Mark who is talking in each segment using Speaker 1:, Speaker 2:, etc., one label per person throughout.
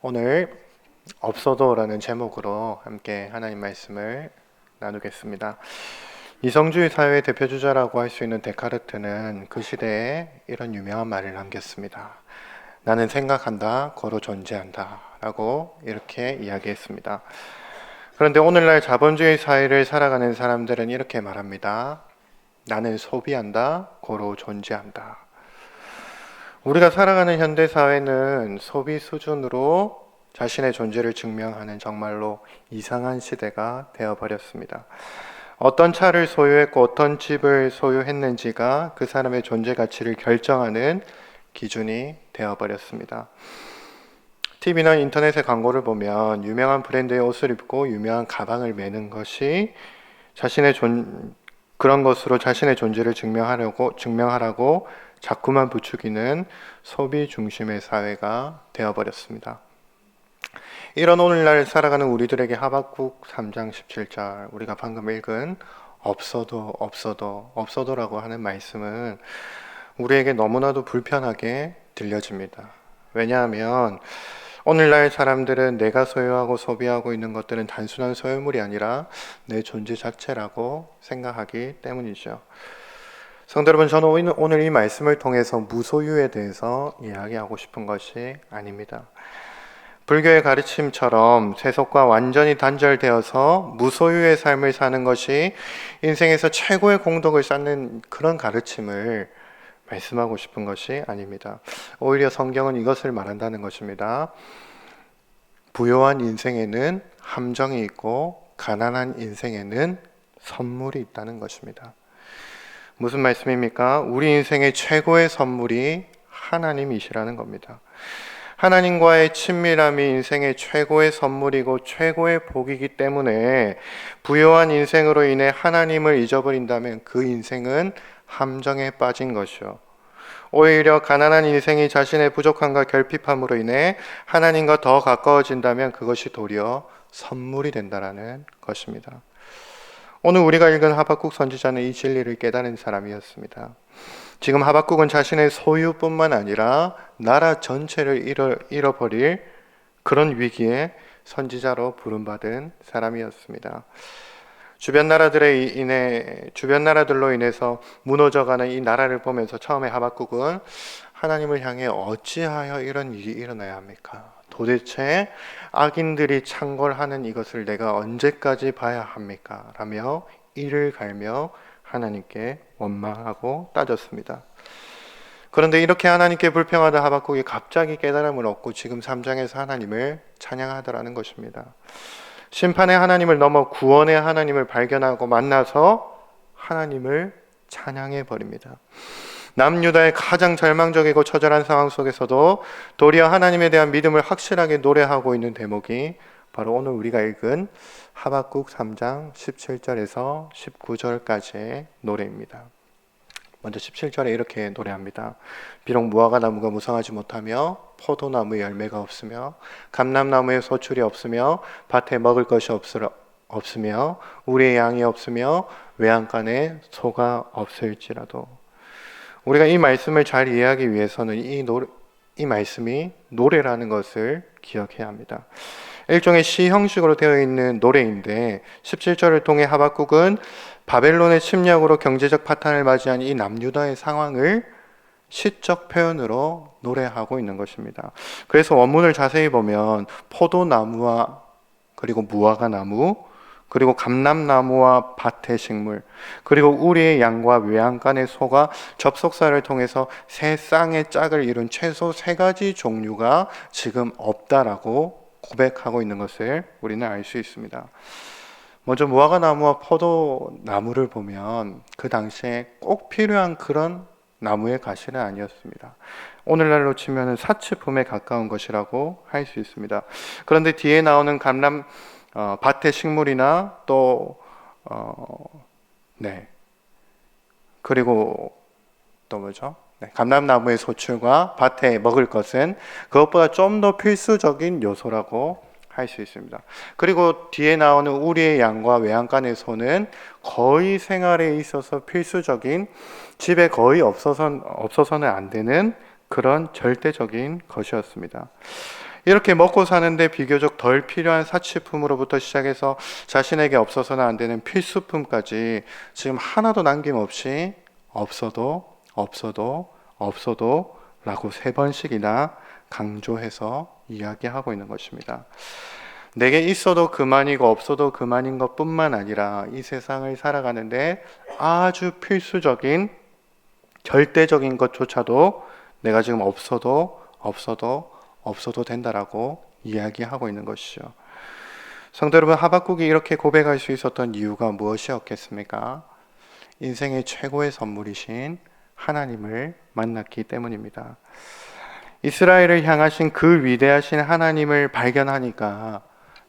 Speaker 1: 오늘 없어도라는 제목으로 함께 하나님 말씀을 나누겠습니다. 이성주의 사회의 대표주자라고 할 수 있는 데카르트는 그 시대에 이런 유명한 말을 남겼습니다. 나는 생각한다, 고로 존재한다 라고 이렇게 이야기했습니다. 그런데 오늘날 자본주의 사회를 살아가는 사람들은 이렇게 말합니다. 나는 소비한다, 고로 존재한다. 우리가 살아가는 현대사회는 소비 수준으로 자신의 존재를 증명하는 정말로 이상한 시대가 되어버렸습니다. 어떤 차를 소유했고 어떤 집을 소유했는지가 그 사람의 존재 가치를 결정하는 기준이 되어버렸습니다. TV나 인터넷의 광고를 보면 유명한 브랜드의 옷을 입고 유명한 가방을 매는 것이 그런 것으로 자신의 존재를 증명하라고 자꾸만 부추기는 소비 중심의 사회가 되어버렸습니다. 이런 오늘날 살아가는 우리들에게 하박국 3장 17절 우리가 방금 읽은 없어도라고 하는 말씀은 우리에게 너무나도 불편하게 들려집니다. 왜냐하면 오늘날 사람들은 내가 소유하고 소비하고 있는 것들은 단순한 소유물이 아니라 내 존재 자체라고 생각하기 때문이죠. 성도 여러분, 저는 오늘 이 말씀을 통해서 무소유에 대해서 이야기하고 싶은 것이 아닙니다. 불교의 가르침처럼 세속과 완전히 단절되어서 무소유의 삶을 사는 것이 인생에서 최고의 공덕을 쌓는 그런 가르침을 말씀하고 싶은 것이 아닙니다. 오히려 성경은 이것을 말한다는 것입니다. 부요한 인생에는 함정이 있고 가난한 인생에는 선물이 있다는 것입니다. 무슨 말씀입니까? 우리 인생의 최고의 선물이 하나님이시라는 겁니다. 하나님과의 친밀함이 인생의 최고의 선물이고 최고의 복이기 때문에 부요한 인생으로 인해 하나님을 잊어버린다면 그 인생은 함정에 빠진 것이요. 오히려 가난한 인생이 자신의 부족함과 결핍함으로 인해 하나님과 더 가까워진다면 그것이 도리어 선물이 된다는 것입니다. 오늘 우리가 읽은 하박국 선지자는 이 진리를 깨달은 사람이었습니다. 지금 하박국은 자신의 소유뿐만 아니라 나라 전체를 잃어버릴 그런 위기에 선지자로 부름받은 사람이었습니다. 주변 나라들로 인해서 무너져가는 이 나라를 보면서 처음에 하박국은 하나님을 향해 어찌하여 이런 일이 일어나야 합니까? 도대체 악인들이 창궐하는 이것을 내가 언제까지 봐야 합니까? 라며 이를 갈며 하나님께 원망하고 따졌습니다. 그런데 이렇게 하나님께 불평하다 하박국이 갑자기 깨달음을 얻고 지금 3장에서 하나님을 찬양하더라는 것입니다. 심판의 하나님을 넘어 구원의 하나님을 발견하고 만나서 하나님을 찬양해 버립니다. 남유다의 가장 절망적이고 처절한 상황 속에서도 도리어 하나님에 대한 믿음을 확실하게 노래하고 있는 대목이 바로 오늘 우리가 읽은 하박국 3장 17절에서 19절까지의 노래입니다. 먼저 17절에 이렇게 노래합니다. 비록 무화과 나무가 무성하지 못하며 포도나무에 열매가 없으며 감람나무에 소출이 없으며 밭에 먹을 것이 없으며 우리의 양이 없으며 외양간에 소가 없을지라도. 우리가 이 말씀을 잘 이해하기 위해서는 이 말씀이 노래라는 것을 기억해야 합니다. 일종의 시 형식으로 되어 있는 노래인데 17절을 통해 하박국은 바벨론의 침략으로 경제적 파탄을 맞이한 이 남유다의 상황을 시적 표현으로 노래하고 있는 것입니다. 그래서 원문을 자세히 보면 포도나무와 그리고 무화과 나무 그리고 감람나무와 밭의 식물 그리고 우리의 양과 외양간의 소가 접속사를 통해서 세 쌍의 짝을 이룬 최소 3가지 종류가 지금 없다라고 고백하고 있는 것을 우리는 알 수 있습니다. 먼저 무화과 나무와 포도나무를 보면 그 당시에 꼭 필요한 그런 나무의 가시는 아니었습니다. 오늘날로 치면 사치품에 가까운 것이라고 할 수 있습니다. 그런데 뒤에 나오는 밭의 식물이나 그리고 또 뭐죠? 감람나무의 소출과 밭에 먹을 것은 그것보다 좀 더 필수적인 요소라고 할 수 있습니다. 그리고 뒤에 나오는 우리의 양과 외양간의 소는 거의 생활에 있어서 필수적인, 집에 거의 없어서는 안 되는 그런 절대적인 것이었습니다. 이렇게 먹고 사는데 비교적 덜 필요한 사치품으로부터 시작해서 자신에게 없어서는 안 되는 필수품까지 지금 하나도 남김없이 없어도 없어도 없어도 라고 3번씩이나 강조해서 이야기하고 있는 것입니다. 내게 있어도 그만이고 없어도 그만인 것뿐만 아니라 이 세상을 살아가는데 아주 필수적인 절대적인 것조차도 내가 지금 없어도 된다라고 이야기하고 있는 것이죠. 성도 여러분, 하박국이 이렇게 고백할 수 있었던 이유가 무엇이었겠습니까? 인생의 최고의 선물이신 하나님을 만났기 때문입니다. 이스라엘을 향하신 그 위대하신 하나님을 발견하니까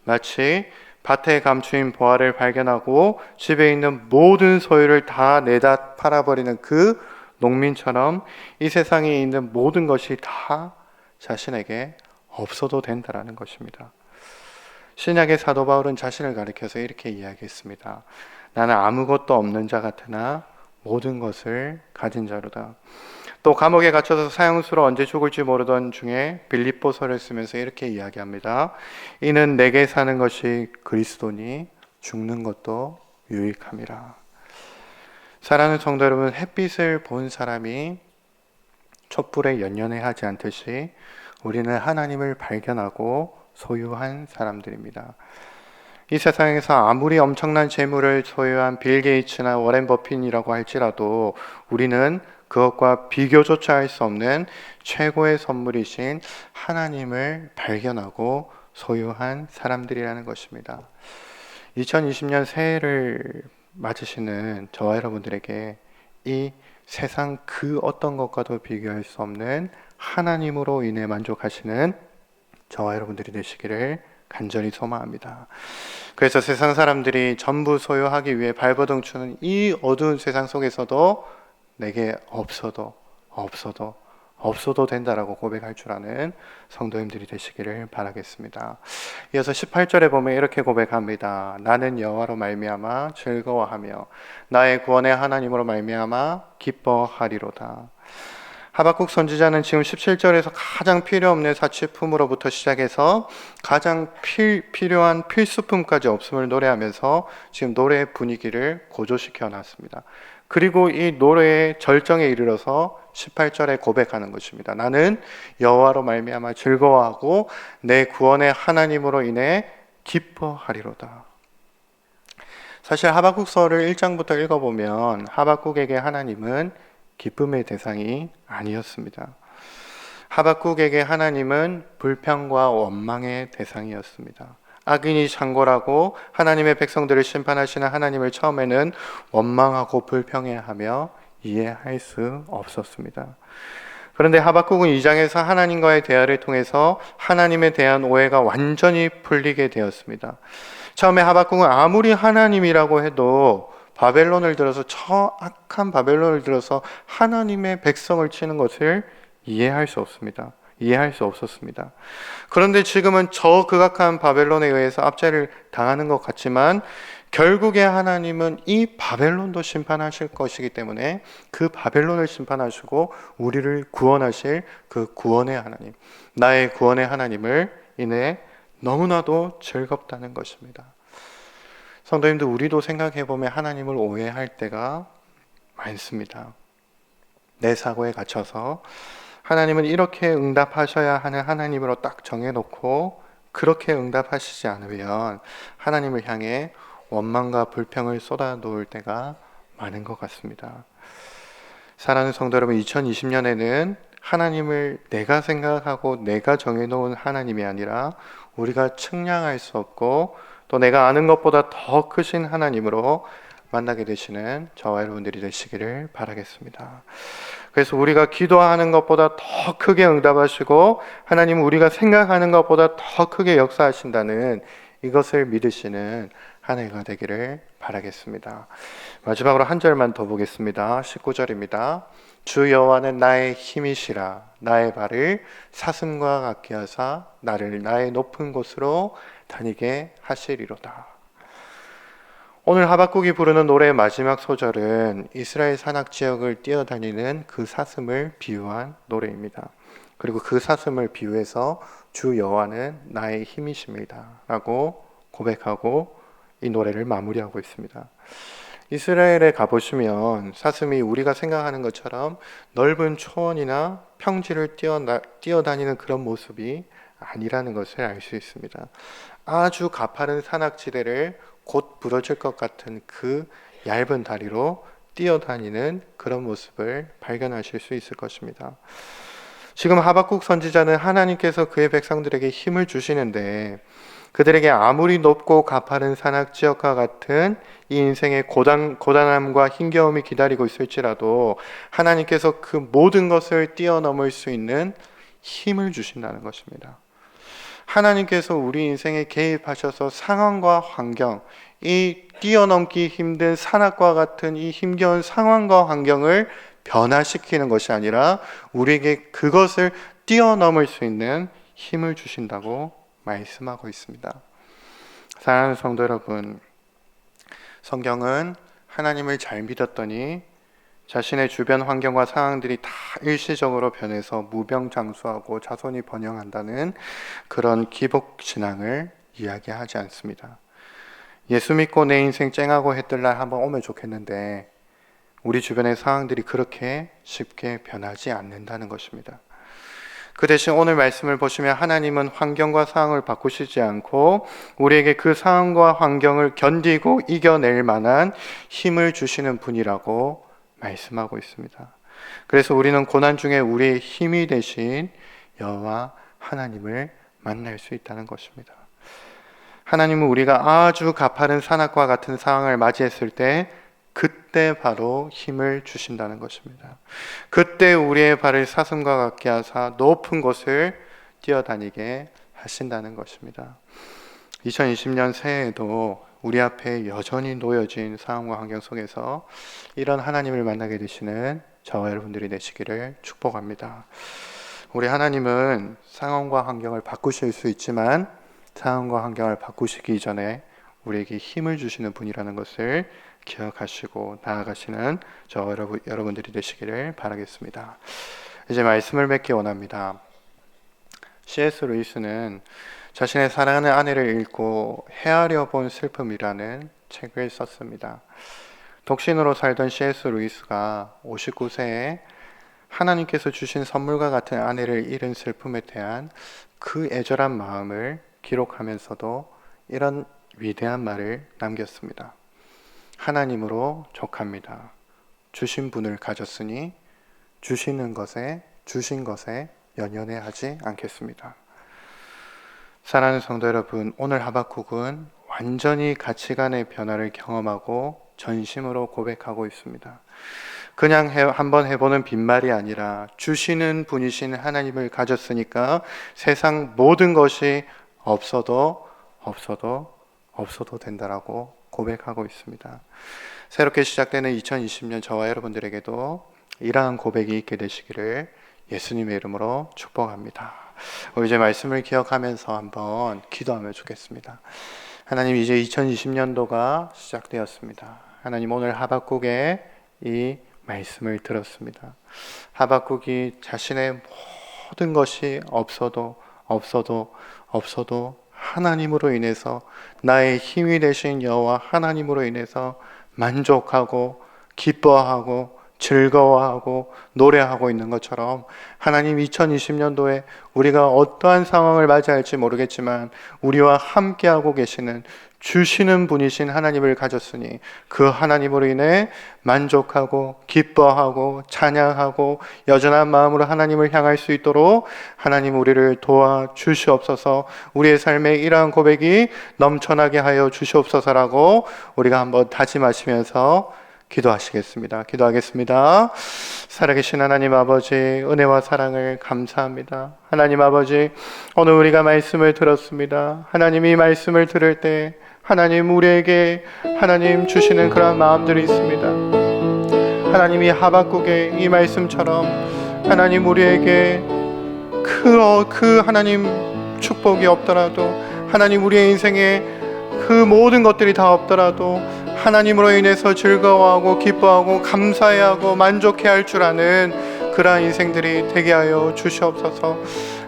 Speaker 1: 마치 밭에 감추인 보화를 발견하고 집에 있는 모든 소유를 다 내다 팔아버리는 그 농민처럼 이 세상에 있는 모든 것이 다 자신에게 없어도 된다라는 것입니다. 신약의 사도 바울은 자신을 가리켜서 이렇게 이야기했습니다. 나는 아무것도 없는 자 같으나 모든 것을 가진 자로다. 또 감옥에 갇혀서 사형수로 언제 죽을지 모르던 중에 빌립보서를 쓰면서 이렇게 이야기합니다. 이는 내게 사는 것이 그리스도니 죽는 것도 유익함이라. 사랑하는 성도 여러분, 햇빛을 본 사람이 촛불에 연연해하지 않듯이 우리는 하나님을 발견하고 소유한 사람들입니다. 이 세상에서 아무리 엄청난 재물을 소유한 빌 게이츠나 워렌 버핏이라고 할지라도 우리는 그것과 비교조차 할 수 없는 최고의 선물이신 하나님을 발견하고 소유한 사람들이라는 것입니다. 2020년 새해를 맞으시는 저와 여러분들에게 이 세상 그 어떤 것과도 비교할 수 없는 하나님으로 인해 만족하시는 저와 여러분들이 되시기를 간절히 소망합니다. 그래서 세상 사람들이 전부 소유하기 위해 발버둥 치는 이 어두운 세상 속에서도 내게 없어도 된다라고 고백할 줄 아는 성도님들이 되시기를 바라겠습니다. 이어서 18절에 보면 이렇게 고백합니다. 나는 여호와로 말미암아 즐거워하며 나의 구원의 하나님으로 말미암아 기뻐하리로다. 하박국 선지자는 지금 17절에서 가장 필요 없는 사치품으로부터 시작해서 가장 필요한 필수품까지 없음을 노래하면서 지금 노래의 분위기를 고조시켜 놨습니다. 그리고 이 노래의 절정에 이르러서 18절에 고백하는 것입니다. 나는 여호와로 말미암아 즐거워하고 내 구원의 하나님으로 인해 기뻐하리로다. 사실 하박국서를 1장부터 읽어보면 하박국에게 하나님은 기쁨의 대상이 아니었습니다. 하박국에게 하나님은 불평과 원망의 대상이었습니다. 악인이 창궐하고 하나님의 백성들을 심판하시는 하나님을 처음에는 원망하고 불평해하며 이해할 수 없었습니다. 그런데 하박국은 2장에서 하나님과의 대화를 통해서 하나님에 대한 오해가 완전히 풀리게 되었습니다. 처음에 하박국은 아무리 하나님이라고 해도 바벨론을 들어서 저 악한 바벨론을 들어서 하나님의 백성을 치는 것을 이해할 수 없었습니다. 그런데 지금은 저 극악한 바벨론에 의해서 압제를 당하는 것 같지만 결국에 하나님은 이 바벨론도 심판하실 것이기 때문에 그 바벨론을 심판하시고 우리를 구원하실 그 구원의 하나님, 나의 구원의 하나님을 인해 너무나도 즐겁다는 것입니다. 성도님들, 우리도 생각해보면 하나님을 오해할 때가 많습니다. 내 사고에 갇혀서 하나님은 이렇게 응답하셔야 하는 하나님으로 딱 정해놓고 그렇게 응답하시지 않으면 하나님을 향해 원망과 불평을 쏟아놓을 때가 많은 것 같습니다. 사랑하는 성도 여러분, 2020년에는 하나님을 내가 생각하고 내가 정해놓은 하나님이 아니라 우리가 측량할 수 없고 또 내가 아는 것보다 더 크신 하나님으로 만나게 되시는 저와 여러분들이 되시기를 바라겠습니다. 그래서 우리가 기도하는 것보다 더 크게 응답하시고 하나님은 우리가 생각하는 것보다 더 크게 역사하신다는 이것을 믿으시는 한 해가 되기를 바라겠습니다. 마지막으로 한 절만 더 보겠습니다. 19절입니다. 주 여호와는 나의 힘이시라. 나의 발을 사슴과 같게 하사 나를 나의 높은 곳으로 다니게 하시리로다. 오늘 하박국이 부르는 노래의 마지막 소절은 이스라엘 산악 지역을 뛰어다니는 그 사슴을 비유한 노래입니다. 그리고 그 사슴을 비유해서 주 여호와는 나의 힘이십니다 라고 고백하고 이 노래를 마무리하고 있습니다. 이스라엘에 가보시면 사슴이 우리가 생각하는 것처럼 넓은 초원이나 평지를 뛰어다니는 그런 모습이 아니라는 것을 알 수 있습니다. 아주 가파른 산악지대를 곧 부러질 것 같은 그 얇은 다리로 뛰어다니는 그런 모습을 발견하실 수 있을 것입니다. 지금 하박국 선지자는 하나님께서 그의 백성들에게 힘을 주시는데 그들에게 아무리 높고 가파른 산악지역과 같은 이 인생의 고단함과 힘겨움이 기다리고 있을지라도 하나님께서 그 모든 것을 뛰어넘을 수 있는 힘을 주신다는 것입니다. 하나님께서 우리 인생에 개입하셔서 상황과 환경, 이 뛰어넘기 힘든 산악과 같은 이 힘겨운 상황과 환경을 변화시키는 것이 아니라 우리에게 그것을 뛰어넘을 수 있는 힘을 주신다고 말씀하고 있습니다. 사랑하는 성도 여러분, 성경은 하나님을 잘 믿었더니 자신의 주변 환경과 상황들이 다 일시적으로 변해서 무병장수하고 자손이 번영한다는 그런 기복신앙을 이야기하지 않습니다. 예수 믿고 내 인생 쨍하고 해뜰 날 한번 오면 좋겠는데 우리 주변의 상황들이 그렇게 쉽게 변하지 않는다는 것입니다. 그 대신 오늘 말씀을 보시면 하나님은 환경과 상황을 바꾸시지 않고 우리에게 그 상황과 환경을 견디고 이겨낼 만한 힘을 주시는 분이라고 말씀하고 있습니다. 그래서 우리는 고난 중에 우리의 힘이 되신 여호와 하나님을 만날 수 있다는 것입니다. 하나님은 우리가 아주 가파른 산악과 같은 상황을 맞이했을 때 그때 바로 힘을 주신다는 것입니다. 그때 우리의 발을 사슴과 같게 하사 높은 곳을 뛰어다니게 하신다는 것입니다. 2020년 새해에도 우리 앞에 여전히 놓여진 상황과 환경 속에서 이런 하나님을 만나게 되시는 저와 여러분들이 되시기를 축복합니다. 우리 하나님은 상황과 환경을 바꾸실 수 있지만 상황과 환경을 바꾸시기 이전에 우리에게 힘을 주시는 분이라는 것을 기억하시고 나아가시는 저와 여러분들이 되시기를 바라겠습니다. 이제 말씀을 맺기 원합니다. C.S. 루이스는 자신의 사랑하는 아내를 잃고 헤아려 본 슬픔이라는 책을 썼습니다. 독신으로 살던 C.S. 루이스가 59세에 하나님께서 주신 선물과 같은 아내를 잃은 슬픔에 대한 그 애절한 마음을 기록하면서도 이런 위대한 말을 남겼습니다. 하나님으로 족합니다. 주신 분을 가졌으니 주신 것에 연연해 하지 않겠습니다. 사랑하는 성도 여러분, 오늘 하박국은 완전히 가치관의 변화를 경험하고 전심으로 고백하고 있습니다. 그냥 한번 해보는 빈말이 아니라 주시는 분이신 하나님을 가졌으니까 세상 모든 것이 없어도 된다라고 고백하고 있습니다. 새롭게 시작되는 2020년 저와 여러분들에게도 이러한 고백이 있게 되시기를 예수님의 이름으로 축복합니다. 이제 말씀을 기억하면서 한번 기도하면 좋겠습니다. 하나님, 이제 2020년도가 시작되었습니다. 하나님, 오늘 하박국의 이 말씀을 들었습니다. 하박국이 자신의 모든 것이 없어도 하나님으로 인해서, 나의 힘이 되신 여호와 하나님으로 인해서 만족하고 기뻐하고 즐거워하고 노래하고 있는 것처럼, 하나님, 2020년도에 우리가 어떠한 상황을 맞이할지 모르겠지만 우리와 함께하고 계시는 주시는 분이신 하나님을 가졌으니 그 하나님으로 인해 만족하고 기뻐하고 찬양하고 여전한 마음으로 하나님을 향할 수 있도록 하나님 우리를 도와주시옵소서. 우리의 삶에 이러한 고백이 넘쳐나게 하여 주시옵소서라고 우리가 한번 다짐하시면서 기도하겠습니다. 살아계신 하나님 아버지, 은혜와 사랑을 감사합니다. 하나님 아버지, 오늘 우리가 말씀을 들었습니다. 하나님이 말씀을 들을 때 하나님 우리에게 하나님 주시는 그런 마음들이 있습니다. 하나님이 하박국의 이 말씀처럼 하나님 우리에게 그 하나님 축복이 없더라도, 하나님 우리의 인생에 그 모든 것들이 다 없더라도 하나님으로 인해서 즐거워하고 기뻐하고 감사해하고 만족해야 할 줄 아는 그 그러한 인생들이 되게 하여 주시옵소서.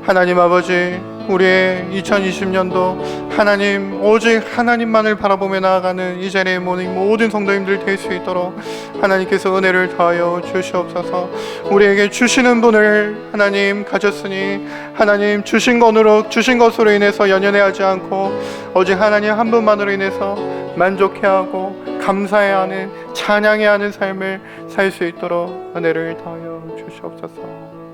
Speaker 1: 하나님 아버지, 우리의 2020년도 하나님 오직 하나님만을 바라보며 나아가는 이 자리에 모인 모든 성도님들 될 수 있도록 하나님께서 은혜를 더하여 주시옵소서. 우리에게 주시는 분을 하나님 가졌으니 하나님 주신 것으로 인해서 연연해하지 않고 오직 하나님 한 분만으로 인해서 만족해하고 감사해하는 찬양해하는 삶을 살 수 있도록 은혜를 더하여 주시옵소서.